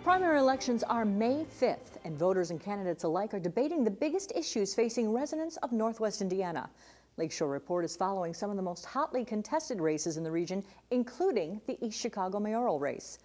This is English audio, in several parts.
Primary elections are May 5th, and voters and candidates alike are debating the biggest issues facing residents of Northwest Indiana. Lakeshore Report is following some of the most hotly contested races in the region, including the East Chicago mayoral race.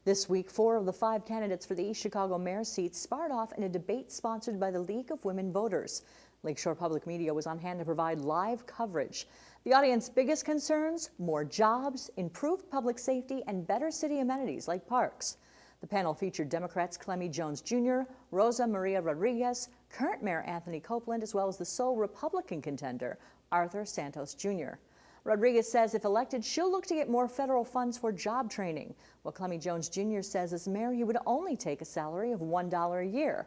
This week, 4 of the 5 candidates for the East Chicago mayor seat sparred off in a debate sponsored by the League of Women Voters. Lakeshore Public Media was on hand to provide live coverage. The audience's biggest concerns: more jobs, improved public safety, and better city amenities like parks. The panel featured Democrats Clemmy Jones Jr., Rosa Maria Rodriguez, current Mayor Anthony Copeland, as well as the sole Republican contender, Arthur Santos Jr. Rodriguez says if elected, she'll look to get more federal funds for job training, while Clemmy Jones Jr. says as mayor, he would only take a salary of $1 a year.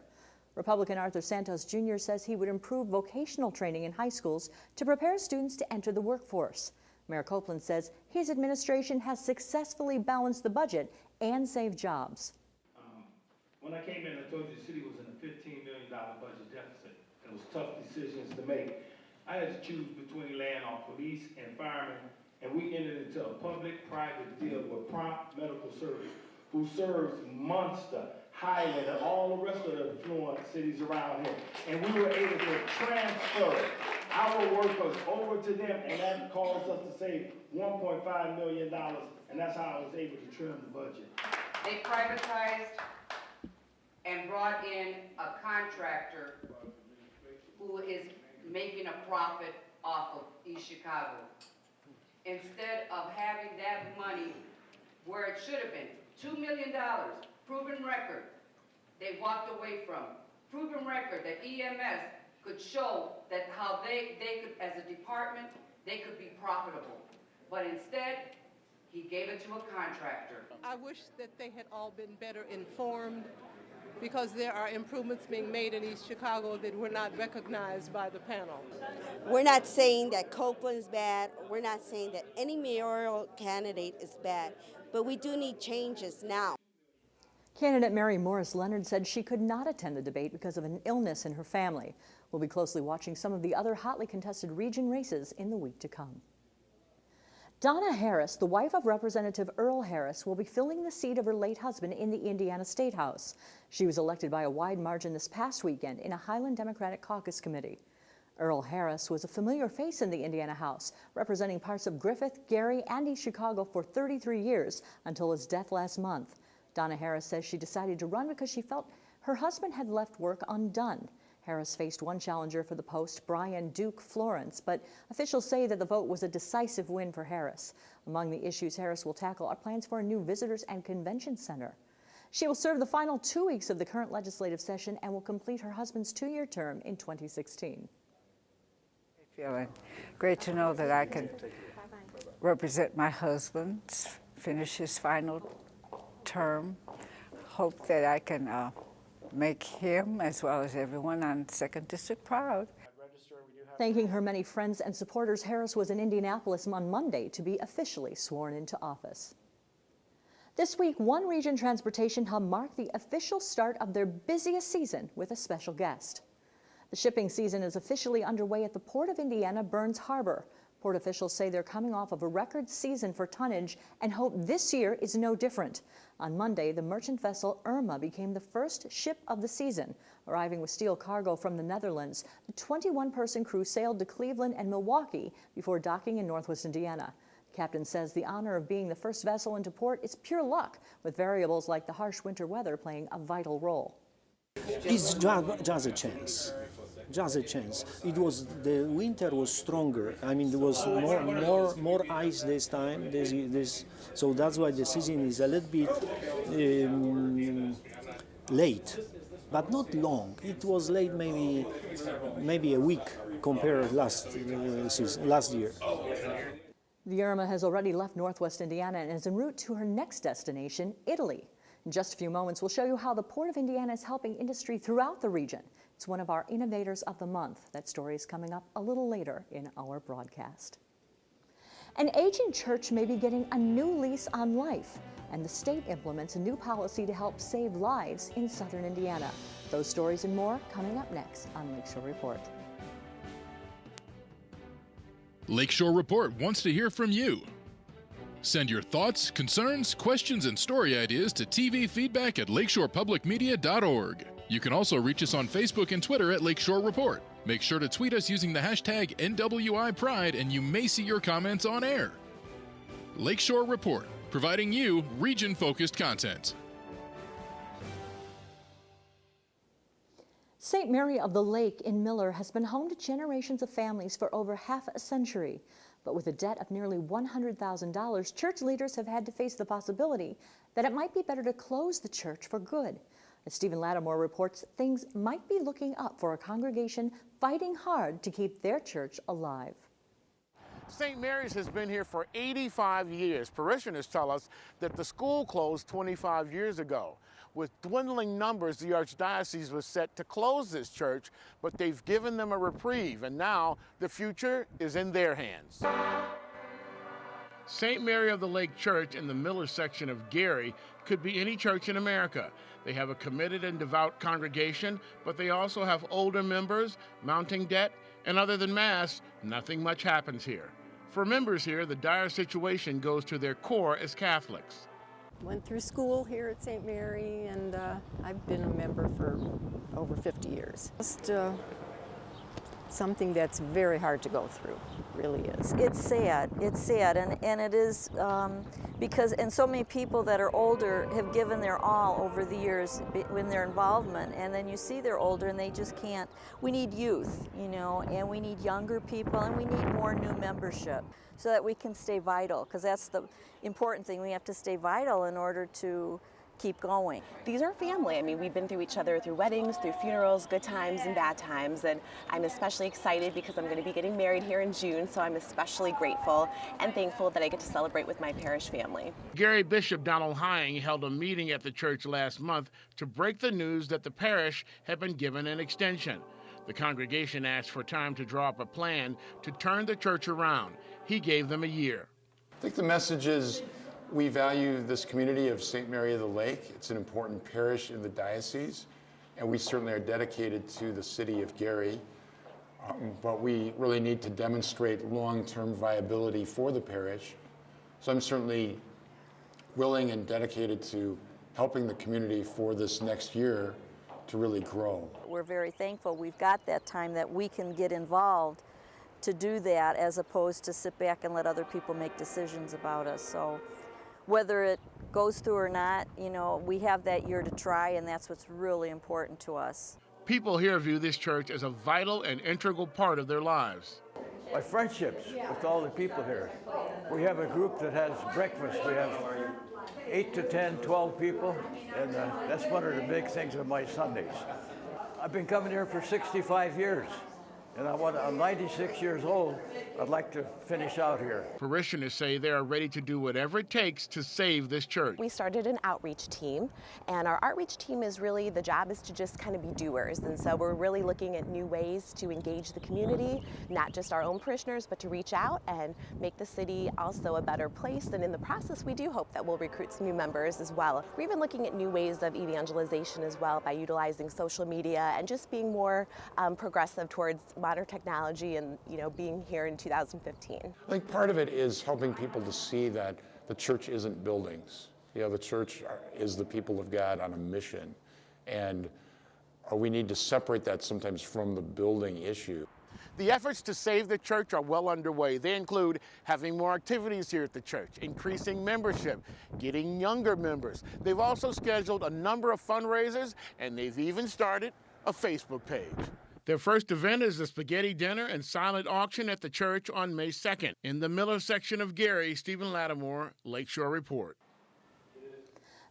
Republican Arthur Santos Jr. says he would improve vocational training in high schools to prepare students to enter the workforce. Mayor Copeland says his administration has successfully balanced the budget and saved jobs. When I came in, I told you the city was in a $15 million budget deficit. It was tough decisions to make. I had to choose between laying off police and firemen, and we entered into a public-private deal with Prompt Medical Service, who serves Munster, Highland, and all the rest of the affluent cities around here. And we were able to transfer our workers over to them, and that caused us to save $1.5 million, and that's how I was able to trim the budget. They privatized and brought in a contractor who is making a profit off of East Chicago. Instead of having that money where it should have been, $2 million, proven record, they walked away from. Proven record that EMS could show that how they could, as a department, they could be profitable. But instead, he gave it to a contractor. I wish that they had all been better informed, because there are improvements being made in East Chicago that were not recognized by the panel. We're not saying that Copeland's bad. We're not saying that any mayoral candidate is bad, but we do need changes now. Candidate Mary Morris Leonard said she could not attend the debate because of an illness in her family. We'll be closely watching some of the other hotly contested region races in the week to come. Donna Harris, the wife of Representative Earl Harris, will be filling the seat of her late husband in the Indiana State House. She was elected by a wide margin this past weekend in a Highland Democratic Caucus committee. Earl Harris was a familiar face in the Indiana House, representing parts of Griffith, Gary, and East Chicago for 33 years until his death last month. Donna Harris says she decided to run because she felt her husband had left work undone. Harris faced one challenger for the post, Brian Duke Florence, but officials say that the vote was a decisive win for Harris. Among the issues Harris will tackle are plans for a new visitors and convention center. She will serve the final 2 weeks of the current legislative session and will complete her husband's 2-year term in 2016. Feeling great to know that I can represent my husband, finish his final term. Hope that I can make him, as well as everyone on 2nd District, proud. Thanking her many friends and supporters, Harris was in Indianapolis on Monday to be officially sworn into office. This week, One Region Transportation Hub marked the official start of their busiest season with a special guest. The shipping season is officially underway at the Port of Indiana, Burns Harbor. Port officials say they're coming off of a record season for tonnage and hope this year is no different. On Monday, the merchant vessel Irma became the first ship of the season. Arriving with steel cargo from the Netherlands, the 21-person crew sailed to Cleveland and Milwaukee before docking in Northwest Indiana. The captain says the honor of being the first vessel into port is pure luck, with variables like the harsh winter weather playing a vital role. It's just a chance. Just a chance. It was, the winter was stronger. I mean, there was more ice this time. So that's why the season is a little bit late, but not long. It was late, maybe a week compared last year. The Irma has already left Northwest Indiana and is en route to her next destination, Italy. In just a few moments, we'll show you how the Port of Indiana is helping industry throughout the region. It's one of our Innovators of the Month. That story is coming up a little later in our broadcast. An aging church may be getting a new lease on life, and the state implements a new policy to help save lives in southern Indiana. Those stories and more coming up next on Lakeshore Report. Lakeshore Report wants to hear from you. Send your thoughts, concerns, questions, and story ideas to tvfeedback@lakeshorepublicmedia.org. You can also reach us on Facebook and Twitter at Lakeshore Report. Make sure to tweet us using the hashtag NWIPride and you may see your comments on air. Lakeshore Report, providing you region-focused content. St. Mary of the Lake in Miller has been home to generations of families for over half a century. But with a debt of nearly $100,000, church leaders have had to face the possibility that it might be better to close the church for good. As Stephen Lattimore reports, things might be looking up for a congregation fighting hard to keep their church alive. St. Mary's has been here for 85 years. Parishioners tell us that the school closed 25 years ago. With dwindling numbers, the Archdiocese was set to close this church, but they've given them a reprieve, and now the future is in their hands. St. Mary of the Lake Church in the Miller section of Gary could be any church in America. They have a committed and devout congregation, but they also have older members, mounting debt, and other than Mass, nothing much happens here. For members here, the dire situation goes to their core as Catholics. Went through school here at St. Mary, and I've been a member for over 50 years. Just something that's very hard to go through, really is. It's sad, and it is because, and so many people that are older have given their all over the years in their involvement, and then you see they're older and they just can't. We need youth, you know, and we need younger people, and we need more new membership so that we can stay vital, because that's the important thing. We have to stay vital in order to keep going. These are family. I mean, we've been through each other through weddings, through funerals, good times and bad times, and I'm especially excited because I'm going to be getting married here in June, so I'm especially grateful and thankful that I get to celebrate with my parish family. Gary Bishop Donald Hying held a meeting at the church last month to break the news that the parish had been given an extension. The congregation asked for time to draw up a plan to turn the church around. He gave them a year. I think the message is we value this community of St. Mary of the Lake. It's an important parish in the diocese, and we certainly are dedicated to the city of Gary. But we really need to demonstrate long-term viability for the parish. So I'm certainly willing and dedicated to helping the community for this next year to really grow. We're very thankful we've got that time that we can get involved to do that, as opposed to sit back and let other people make decisions about us. So whether it goes through or not, you know, we have that year to try, and that's what's really important to us. People here view this church as a vital and integral part of their lives. My friendships with all the people here. We have a group that has breakfast. We have 8 to 10, 12 people, and that's one of the big things on my Sundays. I've been coming here for 65 years. And I'm 96 years old. I'd like to finish out here. Parishioners say they are ready to do whatever it takes to save this church. We started an outreach team, and our outreach team is really, the job is to just kind of be doers. And so we're really looking at new ways to engage the community, not just our own parishioners, but to reach out and make the city also a better place. And in the process, we do hope that we'll recruit some new members as well. We're even looking at new ways of evangelization as well by utilizing social media and just being more progressive towards modern technology and, you know, being here in 2015. I think part of it is helping people to see that the church isn't buildings. You know, the church is the people of God on a mission, and we need to separate that sometimes from the building issue. The efforts to save the church are well underway. They include having more activities here at the church, increasing membership, getting younger members. They've also scheduled a number of fundraisers, and they've even started a Facebook page. Their first event is the spaghetti dinner and silent auction at the church on May 2nd. In the Miller section of Gary, Stephen Lattimore, Lakeshore Report.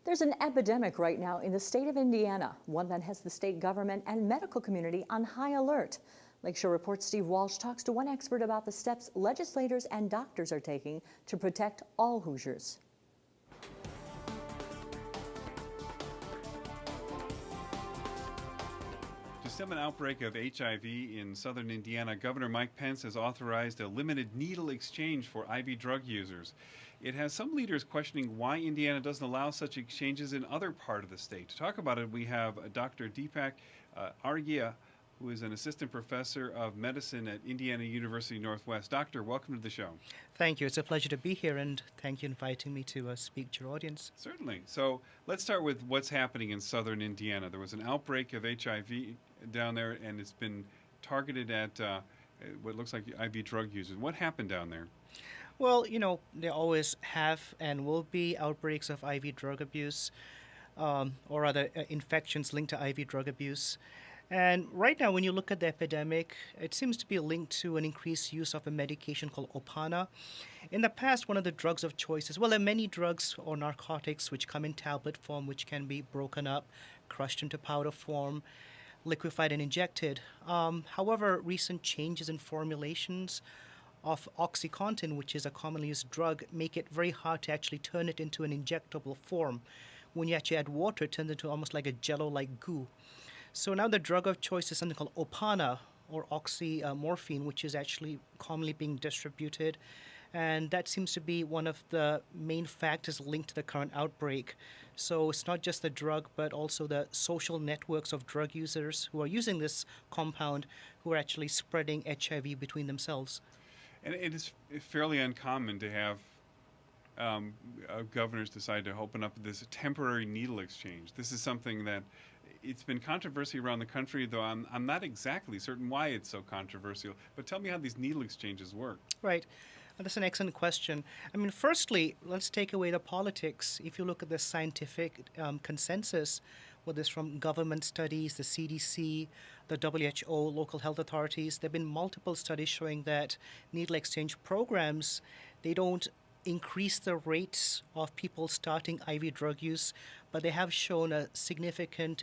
There's an epidemic right now in the state of Indiana, one that has the state government and medical community on high alert. Lakeshore Report's Steve Walsh talks to one expert about the steps legislators and doctors are taking to protect all Hoosiers. To still an outbreak of HIV in southern Indiana, Governor Mike Pence has authorized a limited needle exchange for IV drug users. It has some leaders questioning why Indiana doesn't allow such exchanges in other parts of the state. To talk about it, we have Dr. Deepak Arghya, who is an assistant professor of medicine at Indiana University Northwest. Doctor, welcome to the show. Thank you. It's a pleasure to be here, and thank you for inviting me to speak to your audience. Certainly. So let's start with what's happening in southern Indiana. There was an outbreak of HIV down there, and it's been targeted at what looks like IV drug users. What happened down there? Well, you know, there always have and will be outbreaks of IV drug abuse, or other infections linked to IV drug abuse. And right now, when you look at the epidemic, it seems to be linked to an increased use of a medication called Opana. In the past, one of the drugs of choice well, there are many drugs or narcotics which come in tablet form, which can be broken up, crushed into powder form, liquefied and injected. However, recent changes in formulations of OxyContin, which is a commonly used drug, make it very hard to actually turn it into an injectable form. When you actually add water, it turns into almost like a jello-like goo. So now the drug of choice is something called Opana, or oxymorphine, which is actually commonly being distributed. And that seems to be one of the main factors linked to the current outbreak. So it's not just the drug, but also the social networks of drug users who are using this compound, who are actually spreading HIV between themselves. And it is fairly uncommon to have governors decide to open up this temporary needle exchange. This is something that it's been controversy around the country, though I'm not exactly certain why it's so controversial. But tell me how these needle exchanges work. Right. That's an excellent question. I mean, firstly, let's take away the politics. If you look at the scientific consensus, whether it's from government studies, the CDC, the WHO, local health authorities, there have been multiple studies showing that needle exchange programs, they don't increase the rates of people starting IV drug use, but they have shown a significant,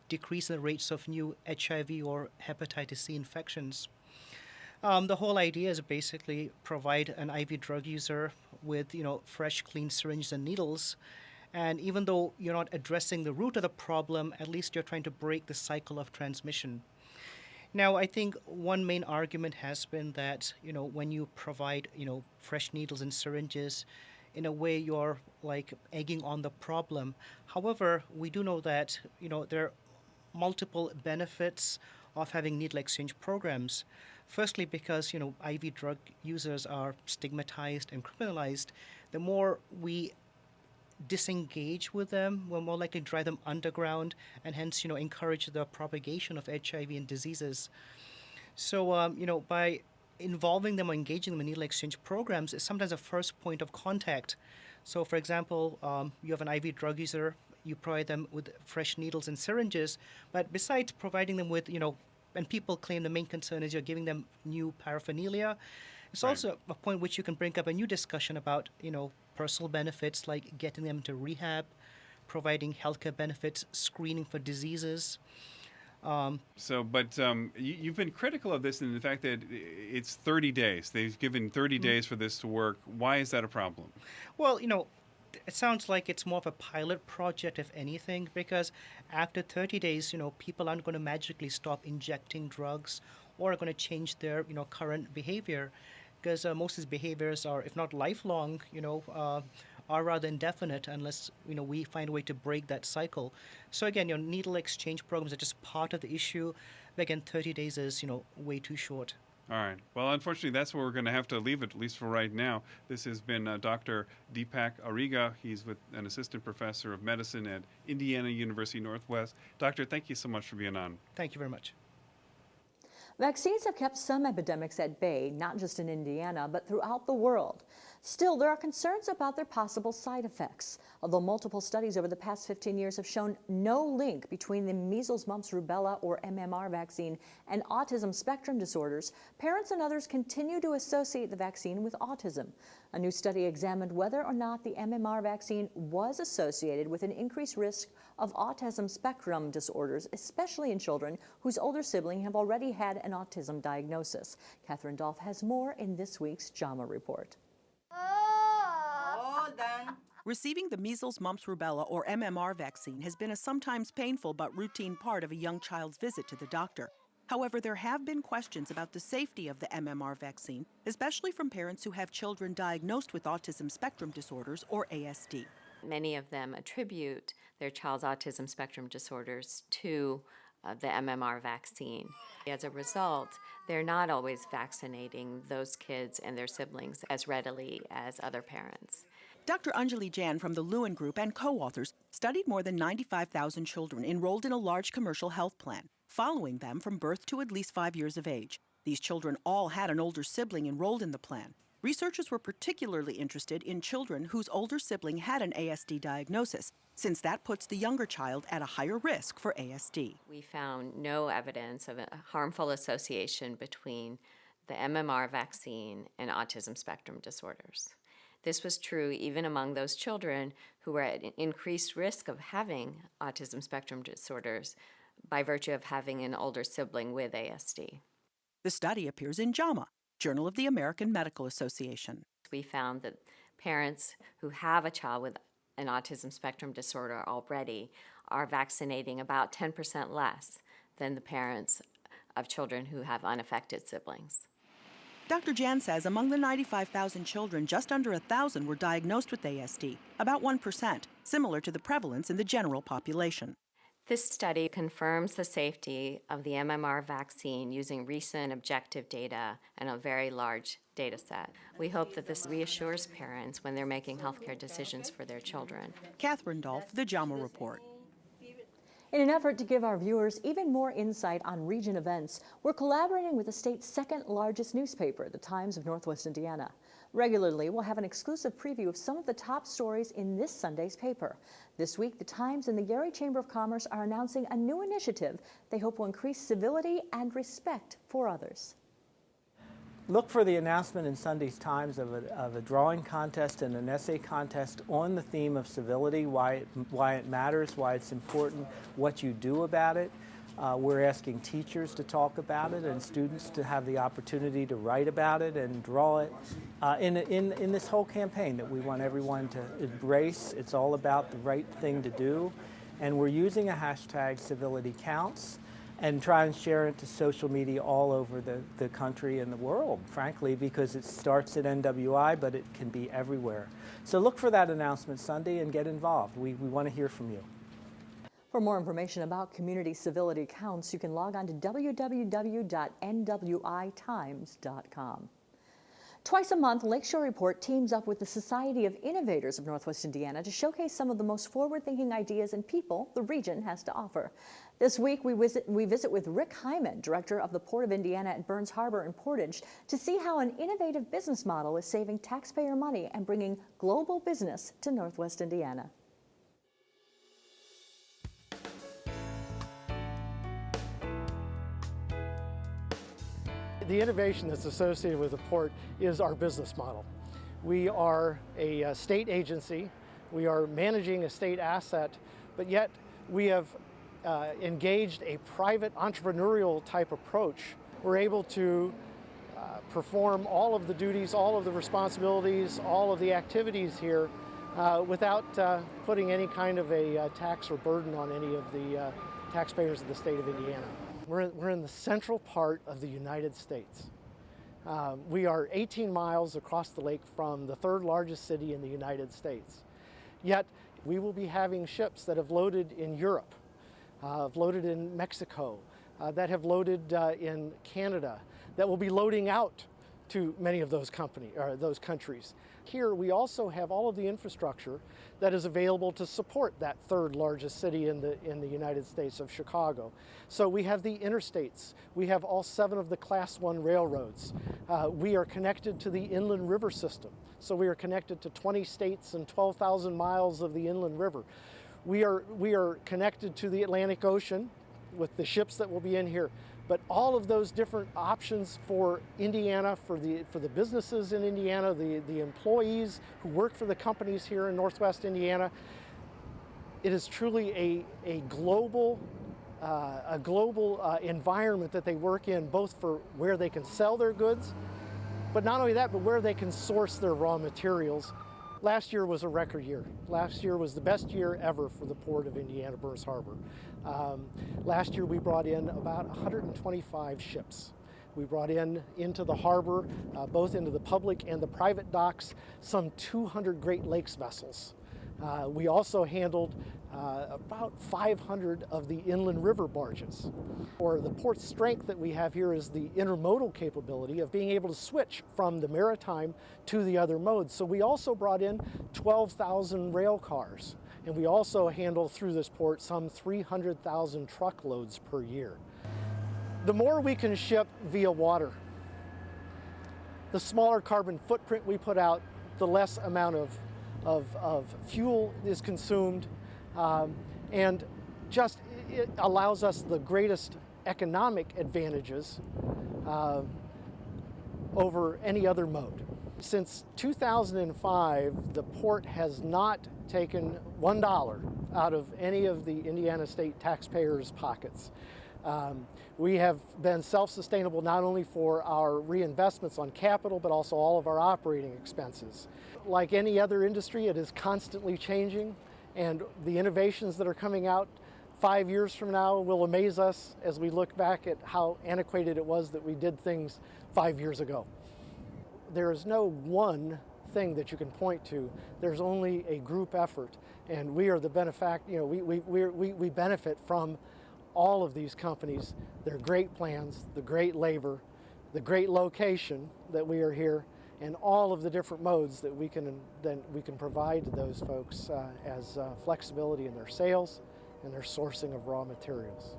decrease in the rates of new HIV or hepatitis C infections. The whole idea is basically provide an IV drug user with, fresh, clean syringes and needles. And even though you're not addressing the root of the problem, at least you're trying to break the cycle of transmission. Now, I think one main argument has been that, when you provide, fresh needles and syringes, in a way you're like egging on the problem. However, we do know that, there are multiple benefits of having needle exchange programs. Firstly, because, IV drug users are stigmatized and criminalized, the more we disengage with them, we're more likely to drive them underground and hence, encourage the propagation of HIV and diseases. So, by involving them or engaging them in needle exchange programs is sometimes a first point of contact. So, for example, you have an IV drug user, you provide them with fresh needles and syringes, but besides providing them with, and people claim the main concern is you're giving them new paraphernalia, it's also a point which you can bring up a new discussion about, personal benefits like getting them to rehab, providing healthcare benefits, screening for diseases. You've been critical of this in the fact that it's 30 days. They've given 30 days for this to work. Why is that a problem? Well, it sounds like it's more of a pilot project, if anything, because after 30 days, people aren't going to magically stop injecting drugs or are going to change their, current behavior. Because most of these behaviors are, if not lifelong, are rather indefinite unless, we find a way to break that cycle. So again, needle exchange programs are just part of the issue. But again, 30 days is, way too short. All right. Well, unfortunately, that's where we're going to have to leave it, at least for right now. This has been Dr. Deepak Arghya. He's an assistant professor of medicine at Indiana University Northwest. Doctor, thank you so much for being on. Thank you very much. Vaccines have kept some epidemics at bay, not just in Indiana, but throughout the world. Still, there are concerns about their possible side effects. Although multiple studies over the past 15 years have shown no link between the measles, mumps, rubella, or MMR vaccine and autism spectrum disorders, parents and others continue to associate the vaccine with autism. A new study examined whether or not the MMR vaccine was associated with an increased risk of autism spectrum disorders, especially in children whose older sibling have already had an autism diagnosis. Catherine Dolph has more in this week's JAMA Report. All done. Receiving the measles, mumps, rubella, or MMR vaccine has been a sometimes painful but routine part of a young child's visit to the doctor. However, there have been questions about the safety of the MMR vaccine, especially from parents who have children diagnosed with autism spectrum disorders, or ASD. Many of them attribute their child's autism spectrum disorders to the MMR vaccine. As a result, they're not always vaccinating those kids and their siblings as readily as other parents. Dr. Anjali Jan from the Lewin Group and co-authors studied more than 95,000 children enrolled in a large commercial health plan, following them from birth to at least 5 years of age. These children all had an older sibling enrolled in the plan. Researchers were particularly interested in children whose older sibling had an ASD diagnosis, since that puts the younger child at a higher risk for ASD. We found no evidence of a harmful association between the MMR vaccine and autism spectrum disorders. This was true even among those children who were at increased risk of having autism spectrum disorders by virtue of having an older sibling with ASD. The study appears in JAMA, Journal of the American Medical Association. We found that parents who have a child with an autism spectrum disorder already are vaccinating about 10% less than the parents of children who have unaffected siblings. Dr. Jan says among the 95,000 children, just under 1,000 were diagnosed with ASD, about 1%, similar to the prevalence in the general population. This study confirms the safety of the MMR vaccine using recent objective data and a very large data set. We hope that this reassures parents when they're making healthcare decisions for their children. Catherine Dolph, The JAMA Report. In an effort to give our viewers even more insight on region events, we're collaborating with the state's second largest newspaper, the Times of Northwest Indiana. Regularly, we'll have an exclusive preview of some of the top stories in this Sunday's paper. This week, the Times and the Gary Chamber of Commerce are announcing a new initiative they hope will increase civility and respect for others. Look for the announcement in Sunday's Times of a drawing contest and an essay contest on the theme of civility, why it matters, why it's important, what you do about it. We're asking teachers to talk about it and students to have the opportunity to write about it and draw it in this whole campaign that we want everyone to embrace. It's all about the right thing to do. And we're using a hashtag #CivilityCounts and try and share it to social media all over the country and the world, frankly, because it starts at NWI, but it can be everywhere. So look for that announcement Sunday and get involved. We want to hear from you. For more information about Community Civility Counts, you can log on to www.nwitimes.com. Twice a month, Lakeshore Report teams up with the Society of Innovators of Northwest Indiana to showcase some of the most forward-thinking ideas and people the region has to offer. This week, we visit with Rick Hyman, Director of the Port of Indiana at Burns Harbor and Portage, to see how an innovative business model is saving taxpayer money and bringing global business to Northwest Indiana. The innovation that's associated with the port is our business model. We are a state agency, we are managing a state asset, but yet we have engaged a private entrepreneurial type approach. We're able to perform all of the duties, all of the responsibilities, all of the activities here without putting any kind of a tax or burden on any of the taxpayers of the state of Indiana. We're in the central part of the United States. We are 18 miles across the lake from the third largest city in the United States. Yet we will be having ships that have loaded in Europe, have loaded in Mexico, that have loaded in Canada, that will be loading out to many of those countries. Here we also have all of the infrastructure that is available to support that third largest city in the United States of Chicago. So we have the interstates, we have all 7 of the Class 1 railroads. We are connected to the inland river system. So we are connected to 20 states and 12,000 miles of the inland river. We are connected to the Atlantic Ocean with the ships that will be in here. But all of those different options for Indiana, for the businesses in Indiana, the employees who work for the companies here in Northwest Indiana, it is truly a global environment that they work in, both for where they can sell their goods, but not only that, but where they can source their raw materials. last year was a record year. Last year was the best year ever for the Port of Indiana Burns Harbor. Last year we brought in about 125 ships. We brought into the harbor, both into the public and the private docks, some 200 Great Lakes vessels. We also handled about 500 of the inland river barges. Or the port's strength that we have here is the intermodal capability of being able to switch from the maritime to the other modes. So we also brought in 12,000 rail cars, and we also handle through this port some 300,000 truckloads per year. The more we can ship via water, the smaller carbon footprint we put out, the less amount of fuel is consumed, and just it allows us the greatest economic advantages over any other mode. Since 2005, the port has not taken $1 out of any of the Indiana state taxpayers' pockets. We have been self-sustainable not only for our reinvestments on capital, but also all of our operating expenses. Like any other industry, it is constantly changing, and the innovations that are coming out 5 years from now will amaze us as we look back at how antiquated it was that we did things 5 years ago. There is no one thing that you can point to. There's only a group effort, and we are the we benefit from all of these companies, their great plans, the great labor, the great location that we are here, and all of the different modes that we can provide to those folks as flexibility in their sales and their sourcing of raw materials.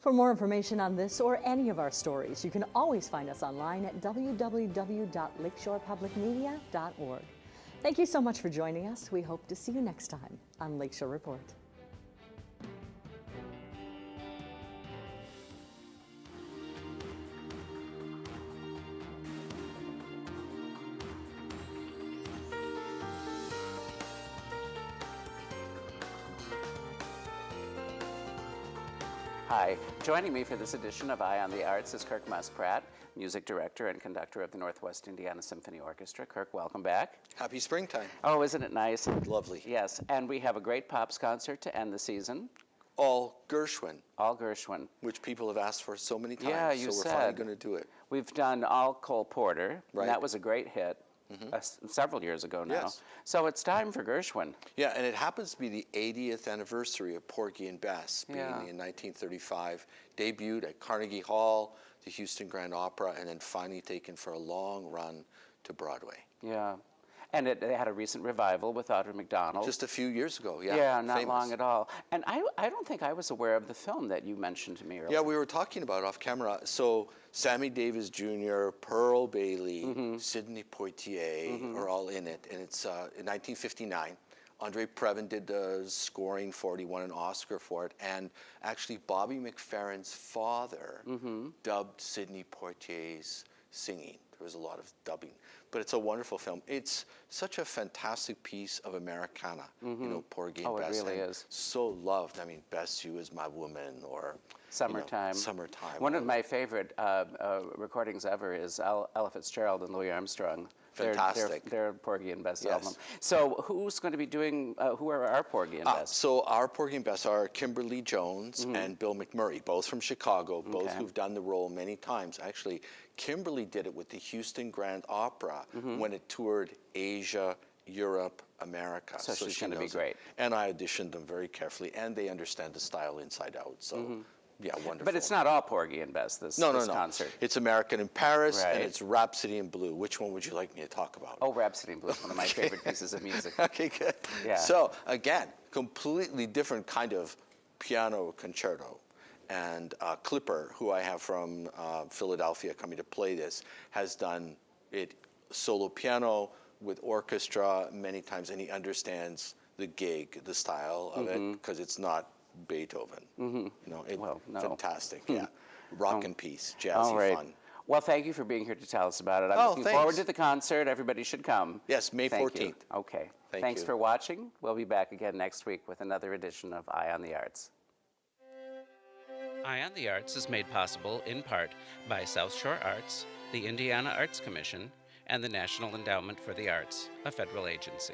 For more information on this or any of our stories, you can always find us online at www.lakeshorepublicmedia.org. Thank you so much for joining us. We hope to see you next time on Lakeshore Report. Hi, joining me for this edition of Eye on the Arts is Kirk Muspratt, music director and conductor of the Northwest Indiana Symphony Orchestra. Kirk, welcome back. Happy springtime. Oh, isn't it nice? Lovely. Yes, and we have a great Pops concert to end the season. All Gershwin. All Gershwin. Which people have asked for so many times, Yeah, you so we're said. finally going to do it. We've done All Cole Porter, Right. and that was a great hit. Several years ago now. Yes. So it's time for Gershwin. Yeah, and it happens to be the 80th anniversary of Porgy and Bess being Yeah. in 1935, debuted at Carnegie Hall, the Houston Grand Opera, and then finally taken for a long run to Broadway. Yeah. And they had a recent revival with Audra McDonald. Just a few years ago, yeah. Yeah, not famous. long at all. And I don't think I was aware of the film that you mentioned to me earlier. Yeah, we were talking about it off camera. So Sammy Davis Jr., Pearl Bailey, Sidney Poitier are all in it. And it's in 1959. Andre Previn did the scoring for it. He won an Oscar for it. And actually, Bobby McFerrin's father dubbed Sidney Poitier's singing. There was a lot of dubbing. But it's a wonderful film. It's such a fantastic piece of Americana, you know, Porgy and Bess. It really and is. So loved. I mean, Bess, you is my woman, or Summertime. You know, Summertime. One of my favorite recordings ever is Ella Fitzgerald and Louis Armstrong. Fantastic. Their Porgy and Bess Yes. album. So who's going to be doing, who are our Porgy and Bess? So our Porgy and Bess are Kimberly Jones and Bill McMurray, both from Chicago, both who've done the role many times. Actually, Kimberly did it with the Houston Grand Opera when it toured Asia, Europe, America. So she's she going to be knows it. great. And I auditioned them very carefully, and they understand the style inside out. So, yeah, wonderful. But it's not all Porgy and Bess, this concert. It's American in Paris, Right. and it's Rhapsody in Blue. Which one would you like me to talk about? Oh, Rhapsody in Blue is one of my favorite pieces of music. Okay, good. Yeah. So, again, completely different kind of piano concerto. And Clipper, who I have from Philadelphia coming to play this, has done it solo piano with orchestra many times, and he understands the gig, the style of it, because it's not Beethoven. You know, fantastic, yeah. Rock and peace, jazzy all right. fun. Well, thank you for being here to tell us about it. I'm looking thanks. forward to the concert. Everybody should come. Yes, May Thank 14th. you. Okay. Thank Thanks you. for watching. We'll be back again next week with another edition of Eye on the Arts. Eye on the Arts is made possible in part by South Shore Arts, the Indiana Arts Commission, and the National Endowment for the Arts, a federal agency.